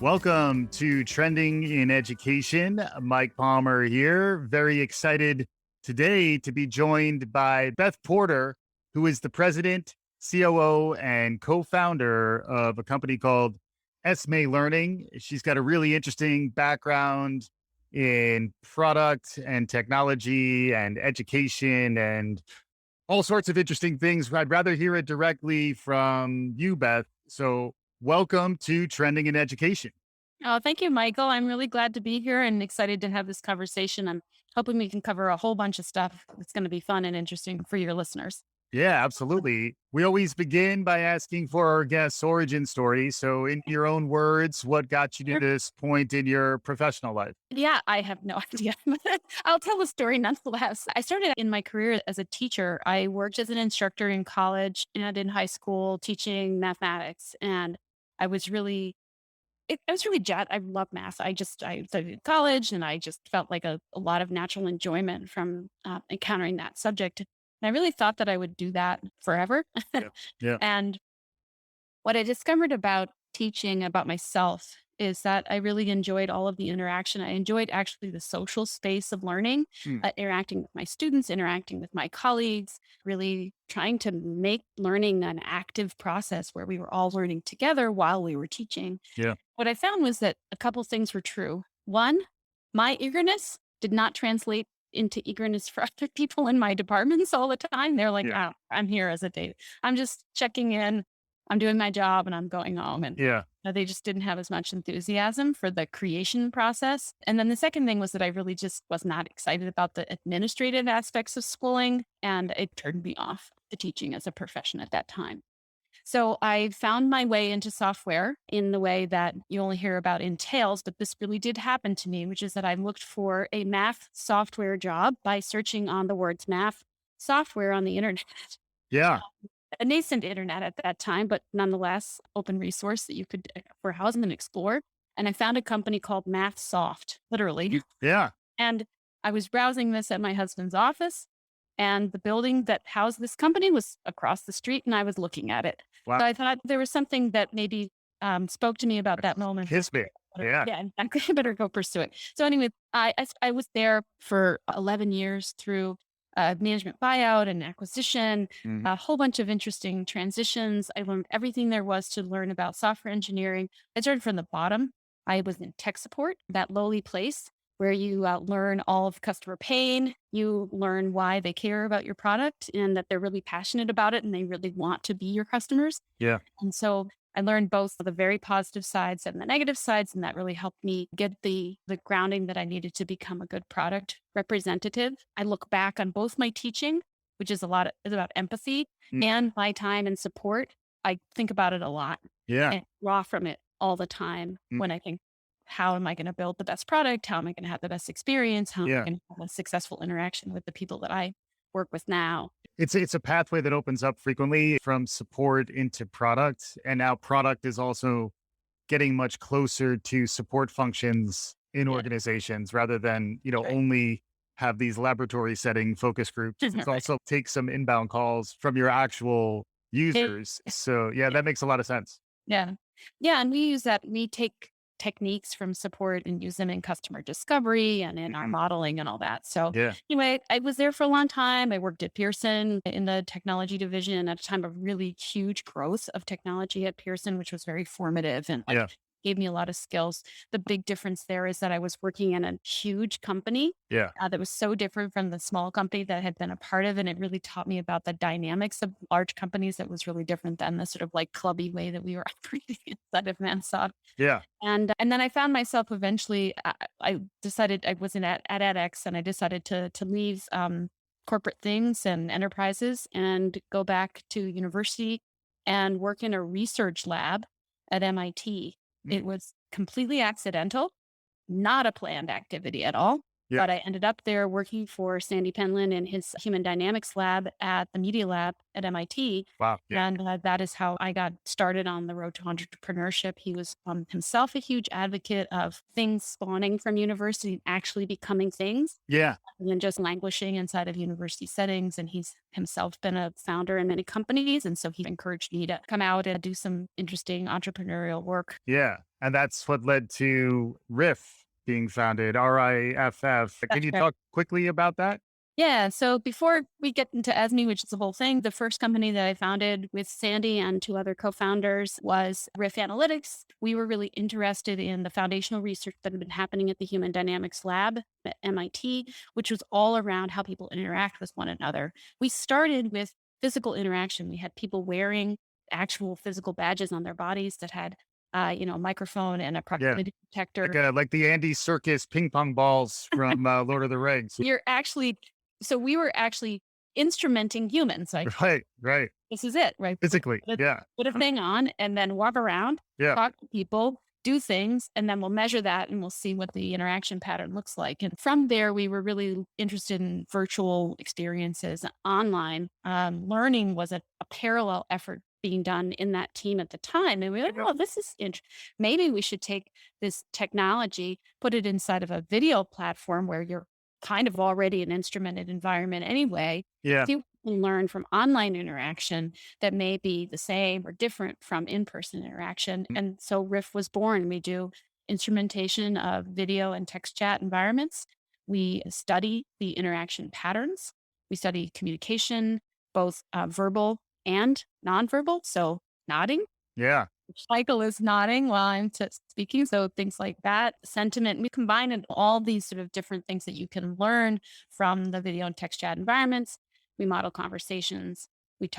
Welcome to Trending in Education. Mike Palmer here. Very excited today to be joined by Beth Porter, who is the president, COO, and co-founder of a company called SMA Learning. She's got a really interesting background in product and technology and education and all sorts of interesting things. I'd rather hear it directly from you, Beth. So welcome to Trending in Education. Oh, thank you, Michael. I'm really glad to be here and excited to have this conversation. I'm hoping we can cover a whole bunch of stuff that's going to be fun and interesting for your listeners. Yeah, absolutely. We always begin by asking for our guest's origin story. So, in your own words, what got you to Sure. this point in your professional life? Yeah, I have no idea. I'll tell the story nonetheless. I started in my career as a teacher. I worked as an instructor in college and in high school teaching mathematics. And I was really I was really I love math. I studied in college and I just felt like a lot of natural enjoyment from encountering that subject. And I really thought that I would do that forever. Yeah. Yeah. And what I discovered about teaching about myself is that I really enjoyed all of the interaction. I enjoyed actually the social space of learning, Hmm. interacting with my students, interacting with my colleagues, really trying to make learning an active process where we were all learning together while we were teaching. Yeah. What I found was that a couple things were true. One, my eagerness did not translate into eagerness for other people in my departments all the time. They're like, Yeah. oh, I'm here as a date. I'm just checking in. I'm doing my job and I'm going home. And Yeah. they just didn't have as much enthusiasm for the creation process. And then the second thing was that I really just was not excited about the administrative aspects of schooling. And it turned me off the teaching as a profession at that time. So I found my way into software in the way that you only hear about in tales, but this really did happen to me, which is that I looked for a math software job by searching on the words math software on the internet. Yeah. A nascent internet at that time, but nonetheless open resource that you could browse and explore. And I found a company called MathSoft, literally. Yeah. And I was browsing this at my husband's office, and the building that housed this company was across the street, and I was looking at it. Wow. So I thought there was something that maybe spoke to me about that moment. Kiss me. Yeah. Yeah, and I better go pursue it. So anyway, I was there for 11 years through management buyout and acquisition, Mhm. a whole bunch of interesting transitions. I learned everything there was to learn about software engineering. I started from the bottom. I was in tech support, that lowly place where you learn all of customer pain. You learn why they care about your product and that they're really passionate about it and they really want to be your customers. Yeah. And so I learned both the very positive sides and the negative sides, and that really helped me get the grounding that I needed to become a good product representative. I look back on both my teaching, which is about empathy, Mm. and my time and support. I think about it a lot Yeah. and draw from it all the time Mm. when I think, how am I going to build the best product? How am I going to have the best experience? How am I Yeah. going to have a successful interaction with the people that I work with now? It's a pathway that opens up frequently from support into product. And now product is also getting much closer to support functions in Yeah. organizations rather than, Right. only have these laboratory setting focus groups. It's Right. also take some inbound calls from your actual Yeah. users. So yeah, that makes a lot of sense. Yeah. Yeah, and we use that. We take techniques from support and use them in customer discovery and in our Mhm. modeling and all that. So Yeah. anyway, I was there for a long time. I worked at Pearson in the technology division at a time of really huge growth of technology at Pearson, which was very formative and Yeah. gave me a lot of skills. The big difference there is that I was working in a huge company Yeah. that was so different from the small company that I had been a part of. And it really taught me about the dynamics of large companies that was really different than the sort of like clubby way that we were operating inside of Mansoft. Yeah. And then I found myself eventually, I decided I was at edX and I decided to leave corporate things and enterprises and go back to university and work in a research lab at MIT. Mm. It was completely accidental, not a planned activity at all. Yeah. But I ended up there working for Sandy Penland in his human dynamics lab at the Media Lab at MIT. Wow. Yeah. And that is how I got started on the road to entrepreneurship. He was himself a huge advocate of things spawning from university and actually becoming things Yeah. rather than just languishing inside of university settings. And he's himself been a founder in many companies. And so he encouraged me to come out and do some interesting entrepreneurial work. Yeah. And that's what led to Riff being founded, RIFF. Can That's you right. talk quickly about that? Yeah. So before we get into Esme, which is the whole thing, the first company that I founded with Sandy and two other co-founders was Riff Analytics. We were really interested in the foundational research that had been happening at the Human Dynamics Lab at MIT, which was all around how people interact with one another. We started with physical interaction. We had people wearing actual physical badges on their bodies that had, a microphone and a Yeah. proximity detector. Like the Andy Circus ping pong balls from Lord of the Rings. You're actually So we were actually instrumenting humans, like, Right. Right. this is it, right? Physically. Put a Yeah. put a thing on and then walk around, Yeah. talk to people, do things, and then we'll measure that and we'll see what the interaction pattern looks like. And from there, we were really interested in virtual experiences online. Learning was a parallel effort being done in that team at the time. And we were like, oh, this is interesting. Maybe we should take this technology, put it inside of a video platform where you're kind of already an instrumented environment anyway. Yeah. See what we can learn from online interaction that may be the same or different from in-person interaction. Mm. And so Riff was born. We do instrumentation of video and text chat environments. We study the interaction patterns. We study communication, both verbal and nonverbal. So nodding, Yeah. Michael is nodding while I'm speaking. So things like that, sentiment, we combine in all these sort of different things that you can learn from the video and text chat environments. We model conversations. We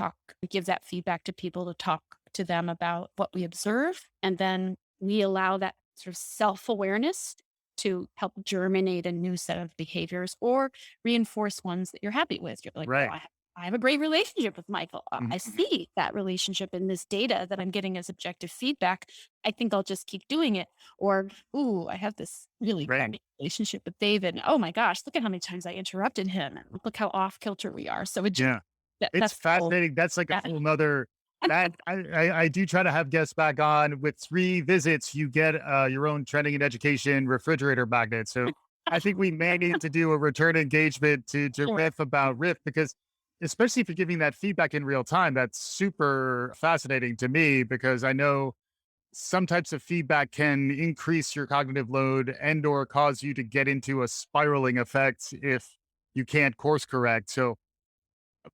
give that feedback to people to talk to them about what we observe. And then we allow that sort of self-awareness to help germinate a new set of behaviors or reinforce ones that you're happy with. You're like, oh, Right. I have a great relationship with Michael. I Mhm. see that relationship in this data that I'm getting as objective feedback. I think I'll just keep doing it. Or, ooh, I have this really Right. crappy relationship with David. Oh my gosh, look at how many times I interrupted him. And look how off kilter we are. So Yeah. It's that's the whole. fascinating. That's like a Yeah. whole nother that I do try to have guests back on. With 3 visits, you get your own trending in education refrigerator magnet. So I think we may need to do a return engagement to Sure. riff about riff, because especially if you're giving that feedback in real time, that's super fascinating to me, because I know some types of feedback can increase your cognitive load and or cause you to get into a spiraling effect if you can't course correct. So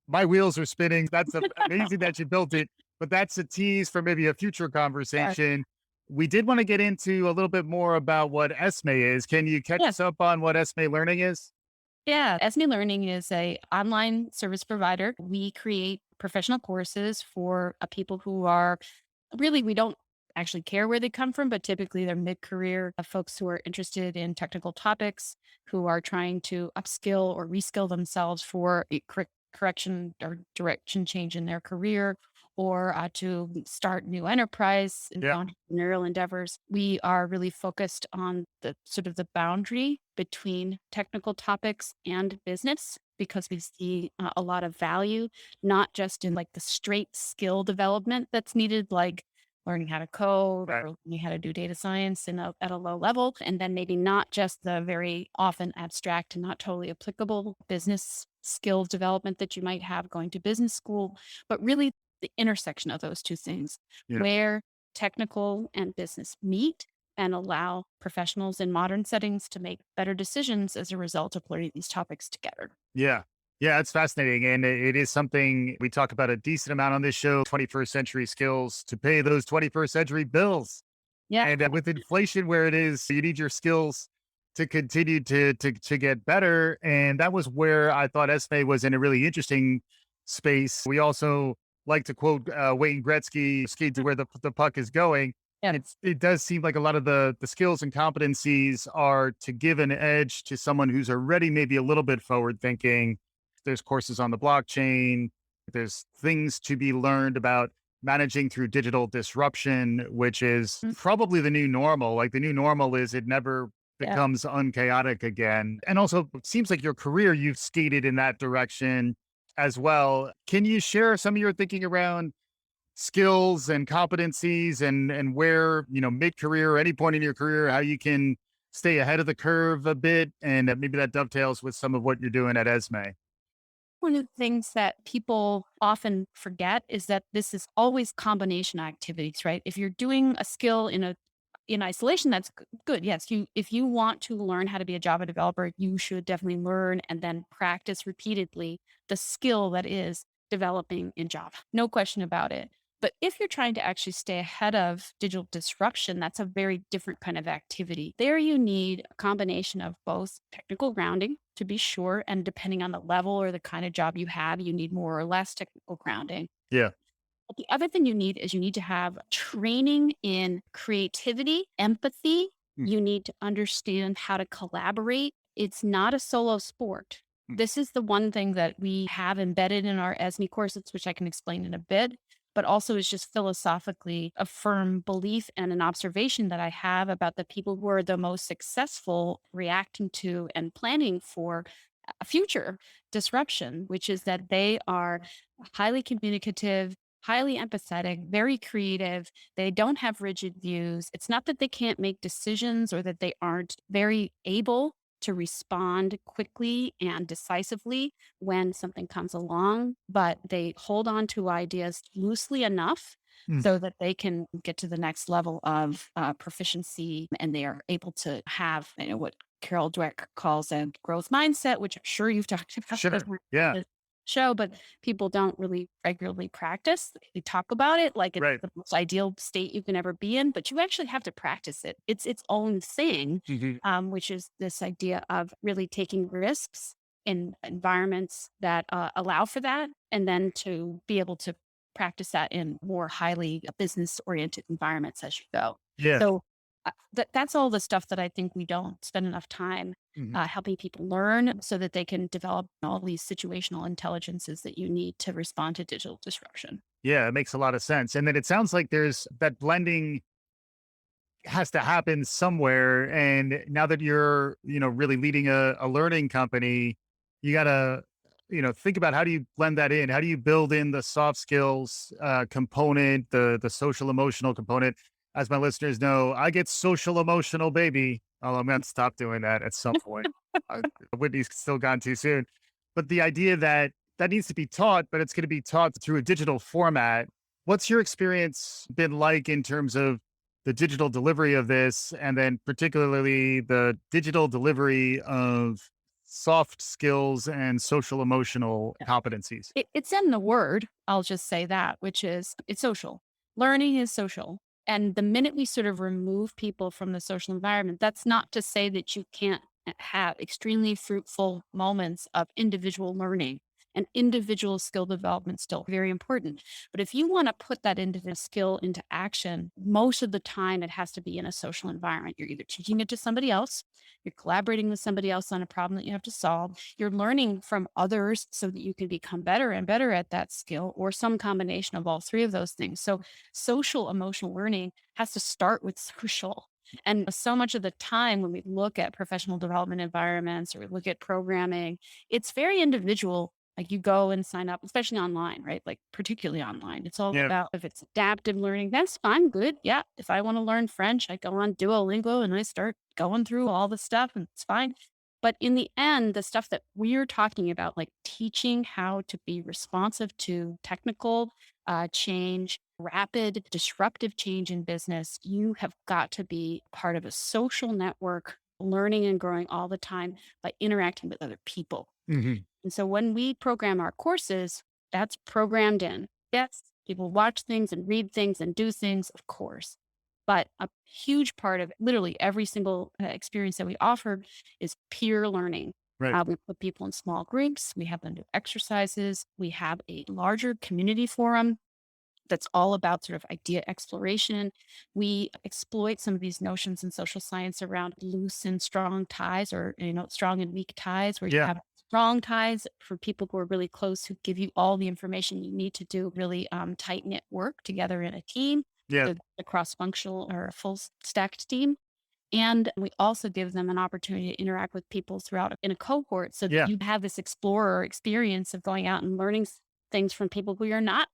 my wheels are spinning. That's amazing that you built it, but that's a tease for maybe a future Yeah. conversation. We did want to get into a little bit more about what Esme is. Can you catch Yes. us up on what Esme Learning is? Yeah. Esme Learning is a online service provider. We create professional courses for people who are really, we don't actually care where they come from, but typically they're mid-career folks who are interested in technical topics, who are trying to upskill or reskill themselves for a correction or direction change in their career, or to start new enterprise and Yeah. entrepreneurial endeavors. We are really focused on the sort of the boundary between technical topics and business, because we see a lot of value, not just in like the straight skill development that's needed, like learning how to code Right. or learning how to do data science at a low level. And then maybe not just the very often abstract and not totally applicable business skills development that you might have going to business school, but really the intersection of those two things Yeah. where technical and business meet and allow professionals in modern settings to make better decisions as a result of learning these topics together. Yeah. Yeah, it's fascinating. And it is something we talk about a decent amount on this show, 21st century skills to pay those 21st century bills. Yeah. And with inflation where it is, you need your skills to continue to get better. And that was where I thought Esme was in a really interesting space. We also like to quote Wayne Gretzky, skate to where the puck is going. Yeah. It does seem like a lot of the skills and competencies are to give an edge to someone who's already maybe a little bit forward thinking. There's courses on the blockchain. There's things to be learned about managing through digital disruption, which is Mm. probably the new normal. Like the new normal is it never Yeah. becomes unchaotic again. And also, it seems like your career, you've skated in that direction as well. Can you share some of your thinking around skills and competencies and where, mid-career or any point in your career, how you can stay ahead of the curve a bit, and maybe that dovetails with some of what you're doing at Esme? One of the things that people often forget is that this is always combination activities, right? If you're doing a skill in isolation, that's good. Yes, you if you want to learn how to be a Java developer, you should definitely learn and then practice repeatedly the skill that is developing in Java. No question about it. But if you're trying to actually stay ahead of digital disruption, that's a very different kind of activity. There you need a combination of both technical grounding to be sure, and depending on the level or the kind of job you have, you need more or less technical grounding. Yeah. But the other thing you need is you need to have training in creativity, empathy. Mm, You need to understand how to collaborate. It's not a solo sport. mm. This is the one thing that we have embedded in our ESME courses, which I can explain in a bit, but also is just philosophically a firm belief and an observation that I have about the people who are the most successful reacting to and planning for a future disruption, which is that they are highly communicative, highly empathetic, very creative. They don't have rigid views. It's not that they can't make decisions or that they aren't very able to respond quickly and decisively when something comes along, but they hold on to ideas loosely enough Mm. so that they can get to the next level of proficiency, and they are able to have what Carol Dweck calls a growth mindset, which I'm sure you've talked about Sure. on Yeah. this show, but people don't really regularly practice. They talk about it like it's Right. the most ideal state you can ever be in, but you actually have to practice it. It's its own thing, Mhm. which is this idea of really taking risks in environments that allow for that, and then to be able to practice that in more highly business oriented environments as you go. Yeah. So that's all the stuff that I think we don't spend enough time Mhm. helping people learn so that they can develop all these situational intelligences that you need to respond to digital disruption. Yeah, it makes a lot of sense. And then it sounds like there's that blending has to happen somewhere. And now that you're, really leading a learning company, you got to, think about how do you blend that in? How do you build in the soft skills component, the social emotional component? As my listeners know, I get social emotional, baby. Oh, I'm going to stop doing that at some point. Uh, Whitney's still gone too soon. But the idea that that needs to be taught, but it's going to be taught through a digital format. What's your experience been like in terms of the digital delivery of this, and then particularly the digital delivery of soft skills and social emotional competencies? It's in the word, I'll just say that, which is it's social. Learning is social. And the minute we sort of remove people from the social environment, that's not to say that you can't have extremely fruitful moments of individual learning and individual skill development, still very important. But if you want to put that individual skill into action, most of the time it has to be in a social environment. You're either teaching it to somebody else, you're collaborating with somebody else on a problem that you have to solve, you're learning from others so that you can become better and better at that skill, or some combination of all three of those things. So, social emotional learning has to start with social. And so much of the time when we look at professional development environments or we look at programming, it's very individual. Like you go and sign up, especially online, right? Like particularly online. It's all Yeah. about if it's adaptive learning, that's fine, good. Yeah. If I want to learn French, I go on Duolingo and I start going through all the stuff and it's fine. But in the end, the stuff that we're talking about, like teaching how to be responsive to technical change, rapid, disruptive change in business, you have got to be part of a social network, learning and growing all the time by interacting with other people. Hmm. And so when we program our courses, that's programmed in. Yes, people watch things and read things and do things, of course. But a huge part of literally every single experience that we offer is peer learning. Right. We put people in small groups. We have them do exercises. We have a larger community forum that's all about sort of idea exploration. We exploit some of these notions in social science around loose and strong ties, or strong and weak ties, where you Yeah. have strong ties for people who are really close, who give you all the information you need to do really tight knit work together in a team, Yeah. a cross functional or a full stacked team. And we also give them an opportunity to interact with people throughout in a cohort so that Yeah. you have this explorer experience of going out and learning things from people who you're not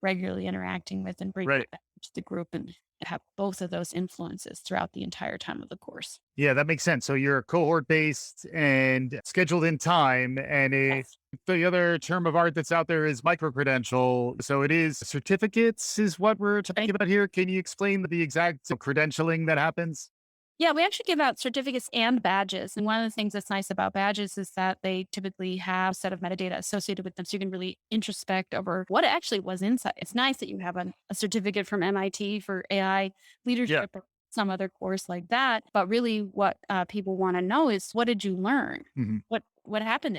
regularly interacting with and bring Right. that back to the group and have both of those influences throughout the entire time of the course. Yeah, that makes sense. So you're cohort based and scheduled in time. And Yes. the other term of art that's out there is micro credential. So it is certificates, is what we're talking Right. about here. Can you explain the exact credentialing that happens? Yeah, we actually give out certificates and badges. And one of the things that's nice about badges is that they typically have a set of metadata associated with them. So you can really introspect over what actually was inside. It's nice that you have a certificate from MIT for AI Yeah. leadership or some other course like that. But really what people want to know is what did you learn? Mhm. What happened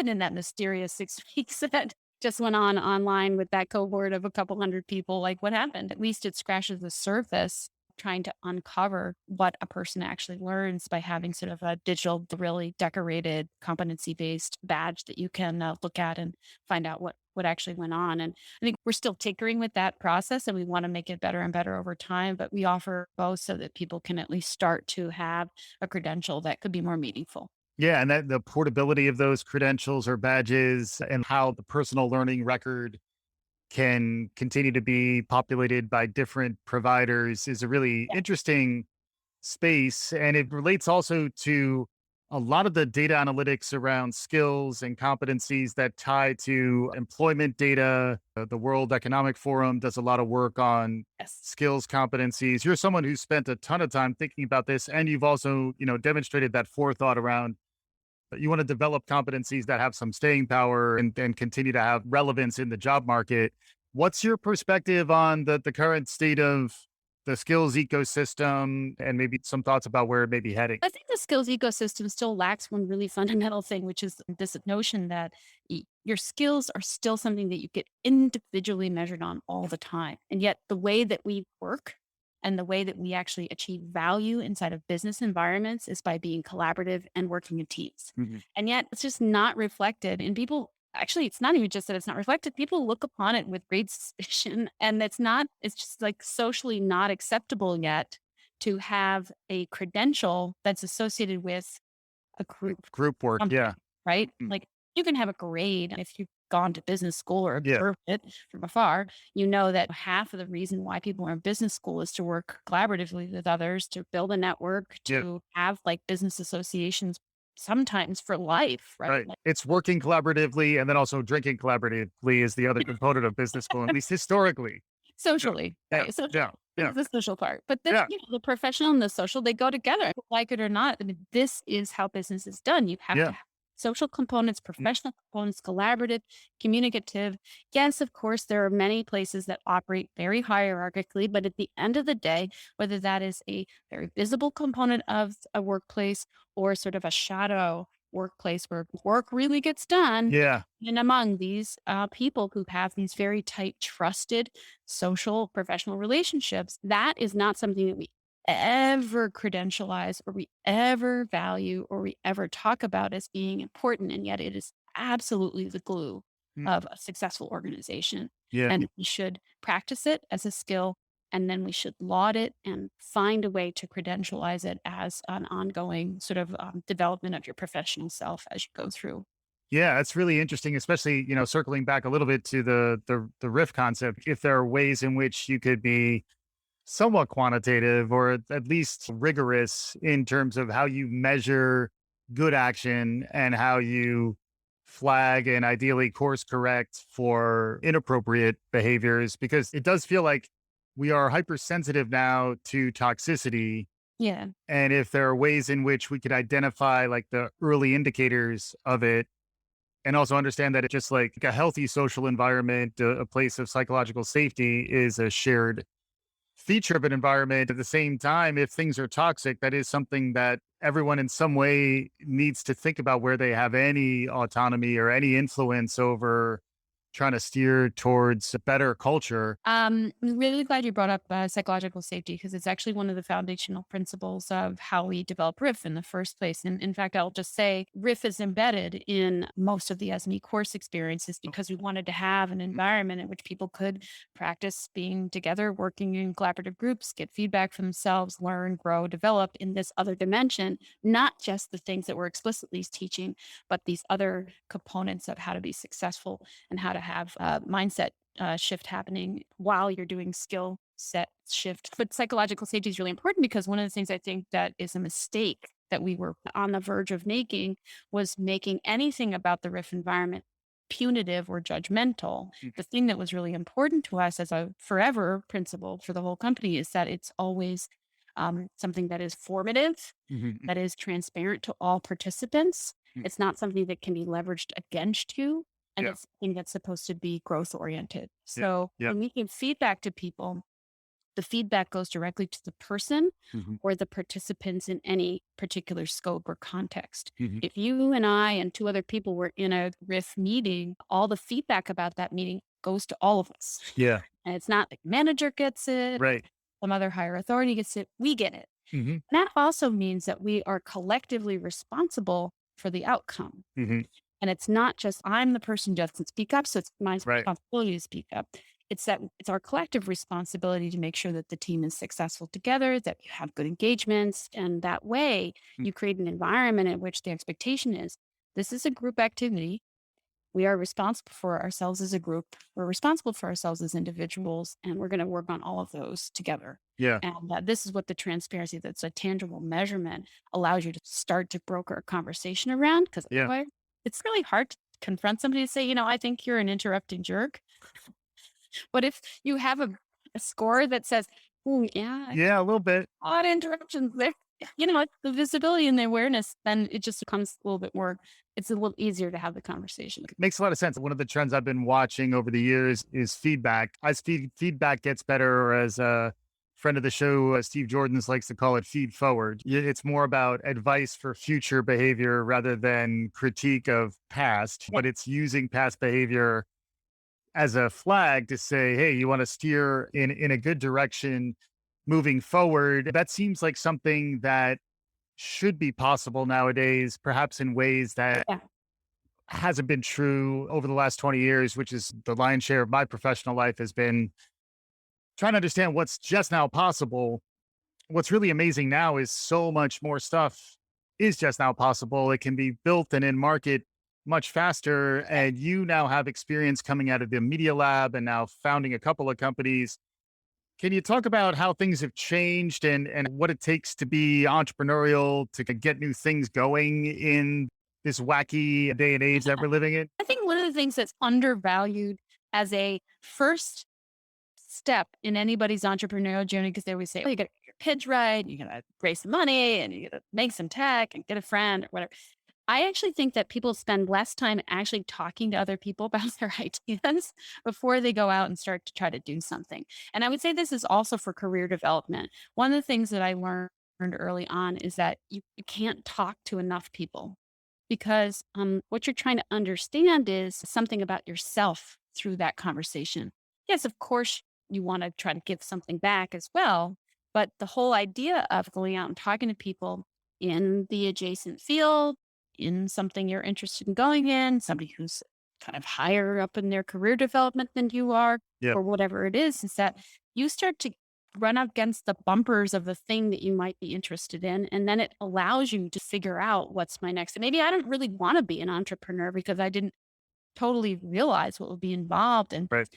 in that mysterious 6 weeks that just went on online with that cohort of a couple hundred people? Like what happened? At least it scratches the surface trying to uncover what a person actually learns by having sort of a digital, really decorated, competency based badge that you can look at and find out what actually went on. And I think we're still tinkering with that process and we want to make it better and better over time. But we offer both so that people can at least start to have a credential that could be more meaningful. Yeah. And that the portability of those credentials or badges and how the personal learning record can continue to be populated by different providers is a really Yeah. interesting space. And it relates also to a lot of the data analytics around skills and competencies that tie to employment data. The World Economic Forum does a lot of work on Yes. skills competencies. You're someone who spent a ton of time thinking about this, and you've also, demonstrated that forethought around that you want to develop competencies that have some staying power and continue to have relevance in the job market. What's your perspective on the current state of the skills ecosystem and maybe some thoughts about where it may be heading? I think the skills ecosystem still lacks one really fundamental thing, which is this notion that your skills are still something that you get individually measured on all the time. And yet, the way that we work and the way that we actually achieve value inside of business environments is by being collaborative and working in teams. Mhm. And yet, it's just not reflected. And people actually, it's not even just that it's not reflected. People look upon it with great suspicion. And it's just like socially not acceptable yet to have a credential that's associated with a group Group work. something, Yeah. right? Mm. Like you can have a grade if you've gone to business school or Yeah. observed it from afar. You know that half of the reason why people are in business school is to work collaboratively with others, to build a network, Yeah. to have like business associations sometimes for life, right? Right. Like It's working collaboratively and then also drinking collaboratively is the other component of business school, at least historically. Yeah. socially, Yeah. right? So Yeah. this Yeah. is the social part. But then, Yeah. the professional and the social, they go together, like it or not. I mean, this is how business is done. You have to Yeah. have social components, Mm. professional components, collaborative, communicative. Yes, of course, there are many places that operate very hierarchically, but at the end of the day, whether that is a very visible component of a workplace or sort of a shadow workplace where work really gets done, Yeah. and among these people who have these very tight, trusted social, professional relationships, that is not something that we ever credentialize or we ever value or we ever talk about as being important. And yet it is absolutely the glue Mm. of a successful organization. Yeah. And we should practice it as a skill. And then we should laud it and find a way to credentialize it as an ongoing sort of development of your professional self as you go through. Yeah, it's really interesting, especially, circling back a little bit to the riff concept. If there are ways in which you could be somewhat quantitative or at least rigorous in terms of how you measure good action and how you flag and ideally course correct for inappropriate behaviors, because it does feel like we are hypersensitive now to toxicity. Yeah. And if there are ways in which we could identify like the early indicators of it, and also understand that it's just like a healthy social environment, a place of psychological safety is a shared feature of an environment. At the same time, if things are toxic, that is something that everyone in some way needs to think about where they have any autonomy or any influence over trying to steer towards a better culture? I'm really glad you brought up psychological safety because it's actually one of the foundational principles of how we develop Riff in the first place. And in fact, I'll just say Riff is embedded in most of the SME course experiences because we wanted to have an environment in which people could practice being together, working in collaborative groups, get feedback for themselves, learn, grow, develop in this other dimension, not just the things that we're explicitly teaching, but these other components of how to be successful and how to have a mindset shift happening while you're doing skill set shift. But psychological safety is really important because one of the things I think that is a mistake that we were on the verge of making was making anything about the RIF environment punitive or judgmental. The thing that was really important to us as a forever principle for the whole company is that it's always something that is formative, Mhm. that is transparent to all participants. Mm. It's not something that can be leveraged against you. And Yeah. it's something that's supposed to be growth oriented. Yeah. So Yeah. when we give feedback to people, the feedback goes directly to the person Mhm. or the participants in any particular scope or context. Mhm. If you and I and two other people were in a RIF meeting, all the feedback about that meeting goes to all of us. Yeah. And it's not the manager gets it, Right. some other higher authority gets it, we get it. Mhm. That also means that we are collectively responsible for the outcome. Mhm. And it's not just I'm the person who doesn't speak up, so it's my Right. responsibility to speak up. It's that it's our collective responsibility to make sure that the team is successful together, that you have good engagements. And that way Mm. you create an environment in which the expectation is this is a group activity. We are responsible for ourselves as a group. We're responsible for ourselves as individuals, and we're going to work on all of those together. Yeah. And this is what the transparency that's a tangible measurement allows you to start to broker a conversation around. Because Yeah. otherwise, it's really hard to confront somebody to say, I think you're an interrupting jerk. But if you have a score that says, oh, yeah, Yeah. A little bit. odd interruptions there. The visibility and the awareness, then it just becomes a little bit more, it's a little easier to have the conversation. Makes a lot of sense. One of the trends I've been watching over the years is feedback. As feedback gets better, or as a friend of the show, Steve Jordan's likes to call it feed forward. It's more about advice for future behavior rather than critique of past, Yeah. but it's using past behavior as a flag to say, hey, you want to steer in a good direction moving forward. That seems like something that should be possible nowadays, perhaps in ways that Yeah. hasn't been true over the last 20 years, which is the lion's share of my professional life, has been trying to understand what's just now possible. What's really amazing now is so much more stuff is just now possible. It can be built and in market much faster. And you now have experience coming out of the media lab and now founding a couple of companies. Can you talk about how things have changed and what it takes to be entrepreneurial, to get new things going in this wacky day and age that we're living in? I think one of the things that's undervalued as a first step in anybody's entrepreneurial journey, because they always say, oh, you got to get your pitch right, you got to raise some money, and you got to make some tech and get a friend or whatever. I actually think that people spend less time actually talking to other people about their ideas before they go out and start to try to do something. And I would say this is also for career development. One of the things that I learned early on is that you can't talk to enough people because what you're trying to understand is something about yourself through that conversation. Yes, of course, you want to try to give something back as well. But the whole idea of going out and talking to people in the adjacent field, in something you're interested in going in, somebody who's kind of higher up in their career development than you are, Yeah. or whatever it is that you start to run up against the bumpers of the thing that you might be interested in. And then it allows you to figure out what's my next. And maybe I don't really want to be an entrepreneur because I didn't totally realize what would be involved and Right.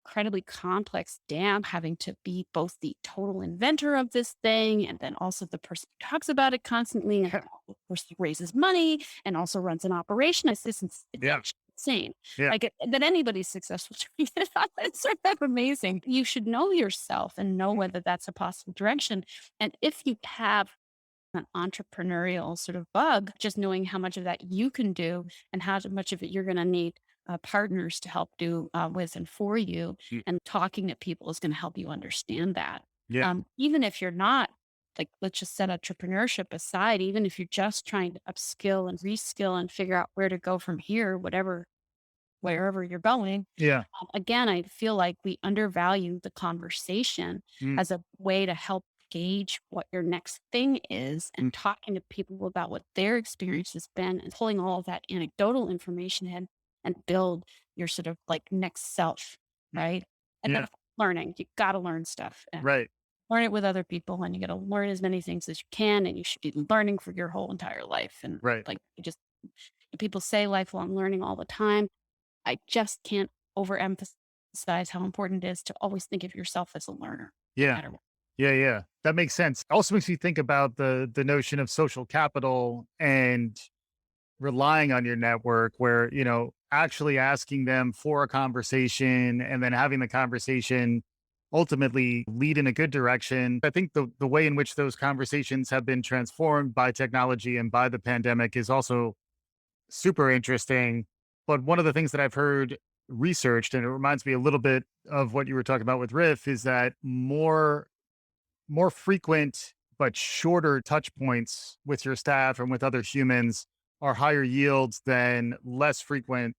incredibly complex dam having to be both the total inventor of this thing and then also the person who talks about it constantly and the person who raises money and also runs an operation. It's Yeah. actually insane. Yeah. Like that anybody's successful doing it. It's sort of amazing. You should know yourself and know whether that's a possible direction. And if you have an entrepreneurial sort of bug, just knowing how much of that you can do and how much of it you're going to need partners to help do with and for you. Mm. And talking to people is going to help you understand that. Yeah. Even if you're not, like, let's just set entrepreneurship aside, even if you're just trying to upskill and reskill and figure out where to go from here, whatever wherever you're going. Yeah. Again, I feel like we undervalue the conversation Mm, as a way to help gauge what your next thing is mm, and talking to people about what their experience has been and pulling all of that anecdotal information in and build your sort of like next self, mm. right? And then Yeah. learning, you got to learn stuff and Right. learn it with other people and you got to learn as many things as you can and you should be learning for your whole entire life. And Right. like, you just people say lifelong learning all the time. I just can't overemphasize how important it is to always think of yourself as a learner, no Yeah. matter what. Yeah. Yeah. That makes sense. Also makes me think about the notion of social capital and relying on your network where, actually asking them for a conversation and then having the conversation ultimately lead in a good direction. I think the way in which those conversations have been transformed by technology and by the pandemic is also super interesting. But one of the things that I've heard researched, and it reminds me a little bit of what you were talking about with Riff, is that more frequent but shorter touch points with your staff and with other humans are higher yields than less frequent,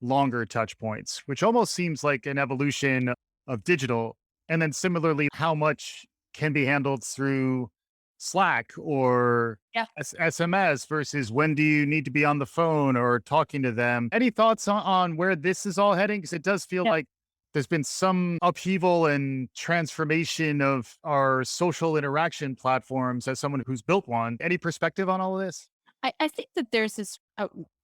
longer touch points, which almost seems like an evolution of digital. And then similarly, how much can be handled through Slack or Yeah. SMS versus when do you need to be on the phone or talking to them? Any thoughts on where this is all heading? Because it does feel Yeah. like there's been some upheaval and transformation of our social interaction platforms as someone who's built one. Any perspective on all of this? I think that there's this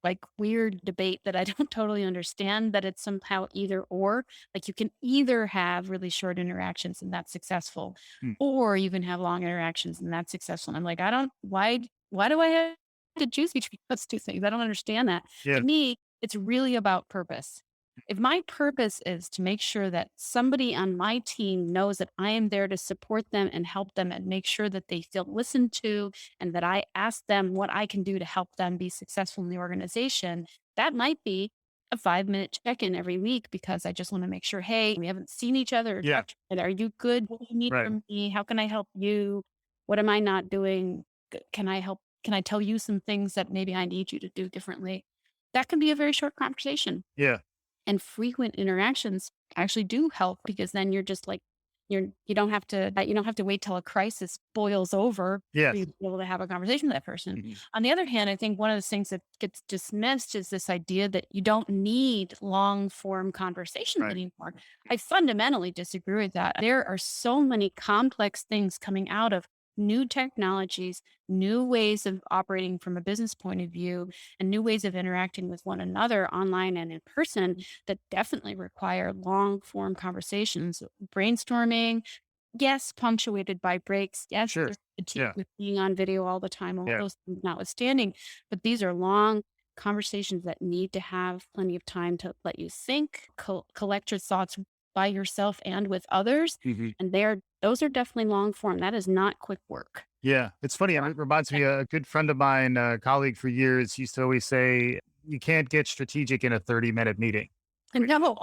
like weird debate that I don't totally understand that it's somehow either or. Like you can either have really short interactions and that's successful, Hmm. or you can have long interactions and that's successful. And I'm like, I don't why do I have to choose between those two things? I don't understand that. To Yeah. me, it's really about purpose. If my purpose is to make sure that somebody on my team knows that I am there to support them and help them and make sure that they feel listened to and that I ask them what I can do to help them be successful in the organization, that might be a 5-minute check in every week because I just want to make sure, hey, we haven't seen each other or Yeah. talked. Are you good? What do you need Right. from me? How can I help you? What am I not doing? Can I help? Can I tell you some things that maybe I need you to do differently? That can be a very short conversation Yeah. and frequent interactions actually do help because then you're just like you don't have to wait till a crisis boils over for you Yes. to be able to have a conversation with that person. Mhm. On the other hand, I think one of the things that gets dismissed is this idea that you don't need long form conversations Right. anymore. I fundamentally disagree with that. There are so many complex things coming out of new technologies, new ways of operating from a business point of view, and new ways of interacting with one another online and in person that definitely require long form conversations, brainstorming. Yes, punctuated by breaks. Yes, Sure. there's fatigue Yeah. with being on video all the time, all Yeah. those things notwithstanding. But these are long conversations that need to have plenty of time to let you think, collect your thoughts by yourself and with others. Mhm. And those are definitely long form. That is not quick work. Yeah, it's funny. It reminds me, a good friend of mine, a colleague for years, used to always say, "You can't get strategic in a 30-minute meeting." No,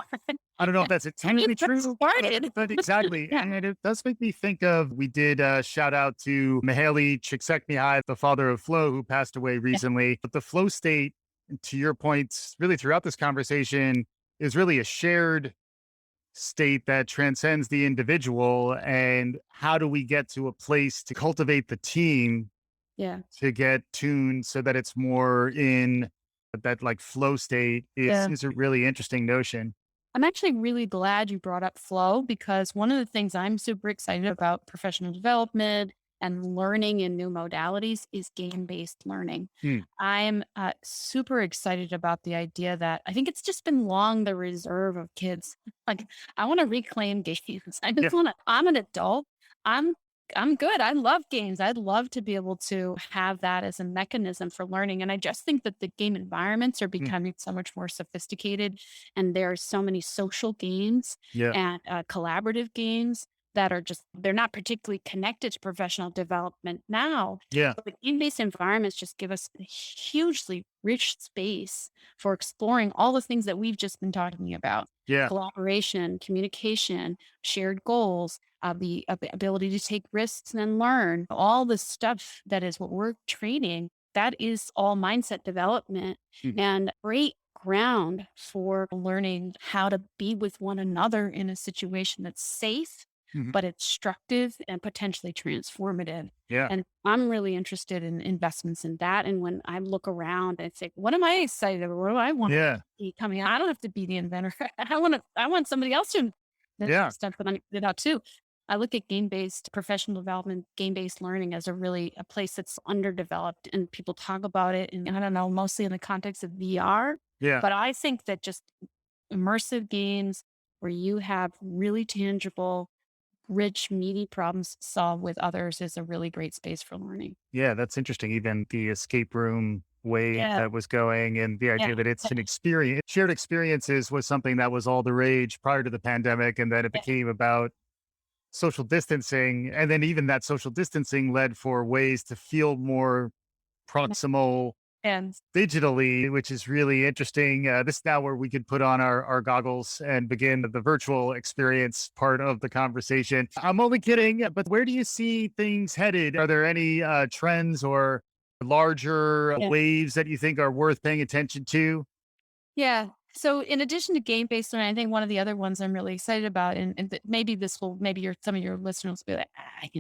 I don't know if that's you entirely just true, started. but exactly. Yeah. And it does make me think of, we did a shout out to Mihaly Csikszentmihalyi, the father of flow, who passed away Yeah. recently. But the flow state, to your points, really throughout this conversation, is really a shared state that transcends the individual. And how do we get to a place to cultivate the team Yeah. to get tuned so that it's more in that like flow state Yeah. is a really interesting notion. I'm actually really glad you brought up flow because one of the things I'm super excited about professional development and learning in new modalities is game based learning. Hmm. I'm super excited about the idea that I think it's just been long the reserve of kids. Like, I want to reclaim games. Yeah. I'm an adult. I'm I'm good. I love games. I'd love to be able to have that as a mechanism for learning. And I just think that the game environments are Hmm. becoming so much more sophisticated. And there are so many social games Yeah. and collaborative games that are just, they're not particularly connected to professional development now. Yeah. But the game based environments just give us a hugely rich space for exploring all the things that we've just been talking about: Yeah. collaboration, communication, shared goals, the ability to take risks and learn, all the stuff that is what we're training. That is all mindset development Hmm. and great. ground for learning how to be with one another in a situation that's safe, Mhm. but instructive and potentially transformative. Yeah. And I'm really interested in investments in that. And when I look around and say, what am I excited about? What do I want to Yeah. see coming out? I don't have to be the inventor. I want somebody else to invent Yeah. stuff that I did out too. I look at game-based professional development, game-based learning as a place that's underdeveloped and people talk about it. And I don't know, mostly in the context of VR, Yeah. but I think that just immersive games where you have really tangible, rich, meaty problems to solve with others is a really great space for learning. Yeah. That's interesting. Even the escape room way Yeah. that was going and the Yeah. idea that it's an experience, shared experiences was something that was all the rage prior to the pandemic. And then it Yeah. became about social distancing. And then even that social distancing led for ways to feel more proximal And digitally, which is really interesting. This is now where we could put on our goggles and begin the virtual experience part of the conversation. I'm only kidding, but where do you see things headed? Are there any trends or larger yeah. waves that you think are worth paying attention to? Yeah. So in addition to game-based learning, I think one of the other ones I'm really excited about, and maybe some of your listeners will be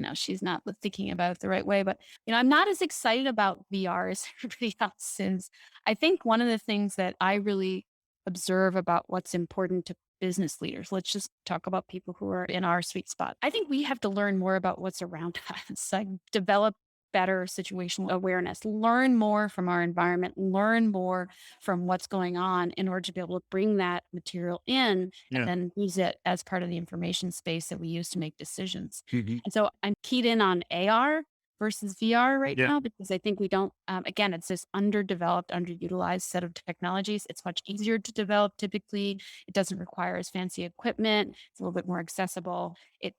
like, she's not thinking about it the right way. But I'm not as excited about VR as everybody else is. I think one of the things that I really observe about what's important to business leaders, let's just talk about people who are in our sweet spot. I think we have to learn more about what's around us, like develop better situational awareness, learn more from our environment, learn more from what's going on in order to be able to bring that material in and Yeah. then use it as part of the information space that we use to make decisions. Mhm. And so I'm keyed in on AR versus VR right Yeah. now because I think we don't, again, it's this underdeveloped, underutilized set of technologies. It's much easier to develop typically. It doesn't require as fancy equipment. It's a little bit more accessible. It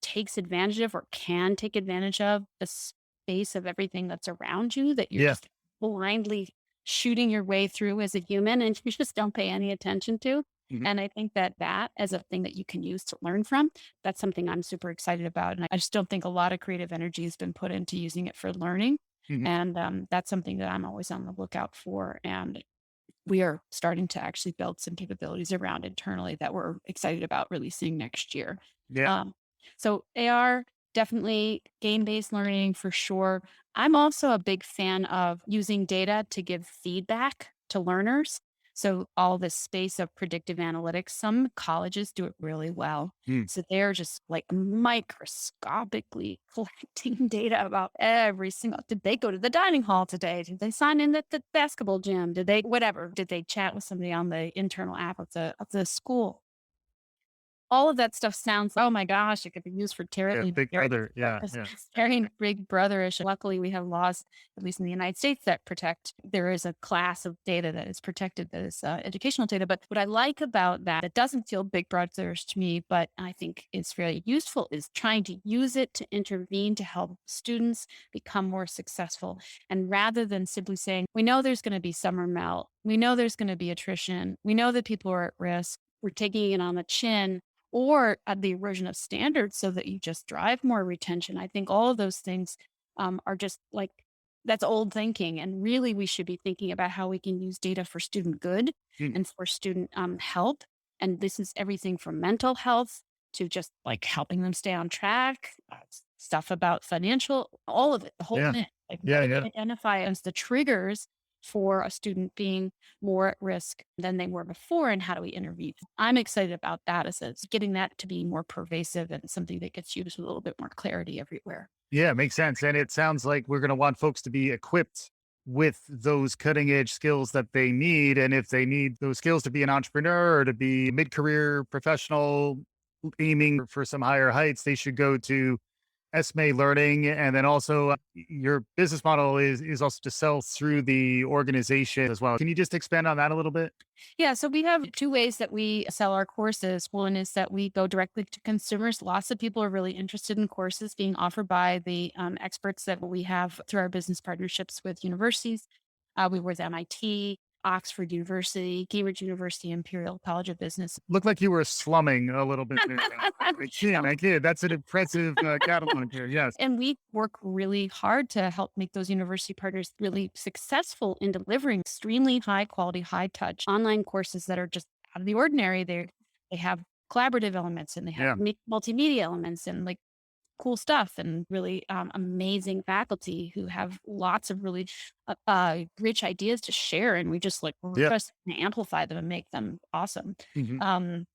takes advantage of or can take advantage of the space of everything that's around you that you're Yeah. just blindly shooting your way through as a human and you just don't pay any attention to. Mhm. And I think that as a thing that you can use to learn from, that's something I'm super excited about. And I just don't think a lot of creative energy has been put into using it for learning. Mhm. And that's something that I'm always on the lookout for. And we are starting to actually build some capabilities around internally that we're excited about releasing next year. Yeah. Um, so AR, definitely game-based learning for sure. I'm also a big fan of using data to give feedback to learners. So all this space of predictive analytics, some colleges do it really well. Mm. So they're just like microscopically collecting data about every single, did they go to the dining hall today? Did they sign in at the basketball gym? Did they, whatever, did they chat with somebody on the internal app of the school? All of that stuff sounds, oh my gosh, it could be used for Yeah. terribly Big very brother. Yeah. Yeah. very big brotherish. Luckily, we have laws, at least in the United States, that protect. There is a class of data that is protected, that is educational data. But what I like about that, it doesn't feel big brotherish to me, but I think it's very useful, is trying to use it to intervene to help students become more successful. And rather than simply saying, we know there's going to be summer melt, we know there's going to be attrition, we know that people are at risk, we're taking it on the chin or at the erosion of standards so that you just drive more retention. I think all of those things are just like that's old thinking. And really, we should be thinking about how we can use data for student good Mm. and for student help. And this is everything from mental health to just like helping them stay on track, stuff about financial, all of it, the whole Yeah. thing. Like, what Yeah. do we Yeah. identify as the triggers for a student being more at risk than they were before, and how do we intervene? I'm excited about that as it's getting that to be more pervasive and something that gets used with a little bit more clarity everywhere. Yeah, makes sense. And it sounds like we're going to want folks to be equipped with those cutting edge skills that they need. And if they need those skills to be an entrepreneur or to be mid career professional aiming for some higher heights, they should go to SMA Learning. And then also your business model is also to sell through the organization as well. Can you just expand on that a little bit? Yeah, so we have two ways that we sell our courses. One is that we go directly to consumers. Lots of people are really interested in courses being offered by the experts that we have through our business partnerships with universities. We work with MIT. Oxford University, Cambridge University, Imperial College of Business. Looked like you were slumming a little bit there. I can't. That's an impressive catalog here. Yes. And we work really hard to help make those university partners really successful in delivering extremely high quality, high touch online courses that are just out of the ordinary. They have collaborative elements and they have Yeah. multimedia elements and like cool stuff and really amazing faculty who have lots of really rich ideas to share. And we just like, we're Yeah. just gonna amplify them and make them awesome. Mhm. Um,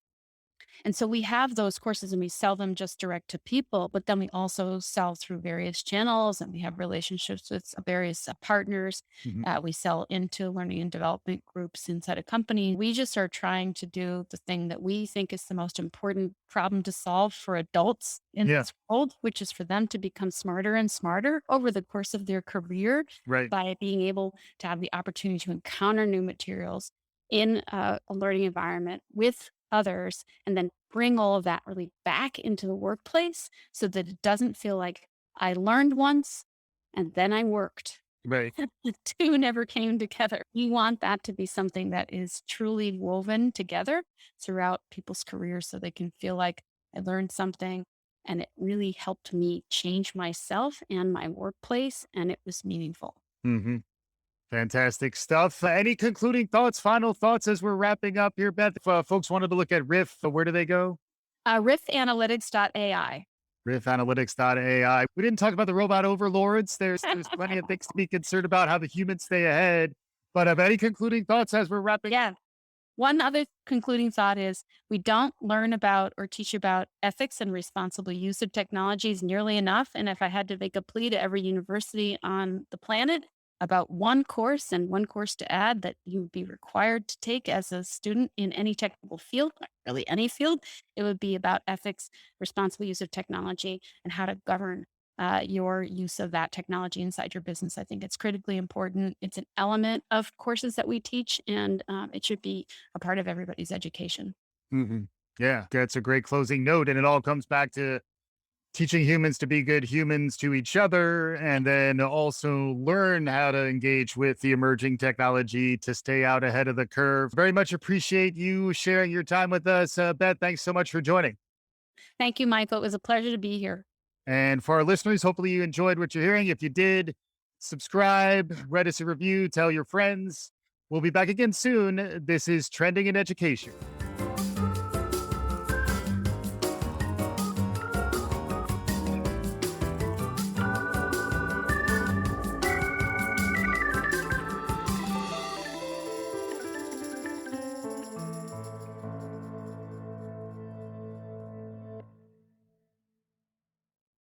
and so we have those courses and we sell them just direct to people, but then we also sell through various channels and we have relationships with various partners. Mhm. We sell into learning and development groups inside a company. We just are trying to do the thing that we think is the most important problem to solve for adults in Yeah. this world, which is for them to become smarter and smarter over the course of their career Right. by being able to have the opportunity to encounter new materials in a learning environment with others and then bring all of that really back into the workplace so that it doesn't feel like I learned once and then I worked. Right. The two never came together. We want that to be something that is truly woven together throughout people's careers so they can feel like I learned something and it really helped me change myself and my workplace and it was meaningful. Hmm. Fantastic stuff. Any concluding thoughts, final thoughts as we're wrapping up here, Beth? If folks wanted to look at Riff, where do they go? Riffanalytics.ai. Riffanalytics.ai. We didn't talk about the robot overlords. There's plenty of things to be concerned about how the humans stay ahead. But any concluding thoughts as we're wrapping? Yeah. One other concluding thought is we don't learn about or teach about ethics and responsible use of technologies nearly enough. And if I had to make a plea to every university on the planet about one course and one course to add that you would be required to take as a student in any technical field, really any field, it would be about ethics, responsible use of technology, and how to govern your use of that technology inside your business. I think it's critically important. It's an element of courses that we teach, and it should be a part of everybody's education. Hmm. Yeah, that's a great closing note. And it all comes back to teaching humans to be good humans to each other, and then also learn how to engage with the emerging technology to stay out ahead of the curve. Very much appreciate you sharing your time with us. Beth, thanks so much for joining. Thank you, Michael. It was a pleasure to be here. And for our listeners, hopefully you enjoyed what you're hearing. If you did, subscribe, write us a review, tell your friends. We'll be back again soon. This is Trending in Education.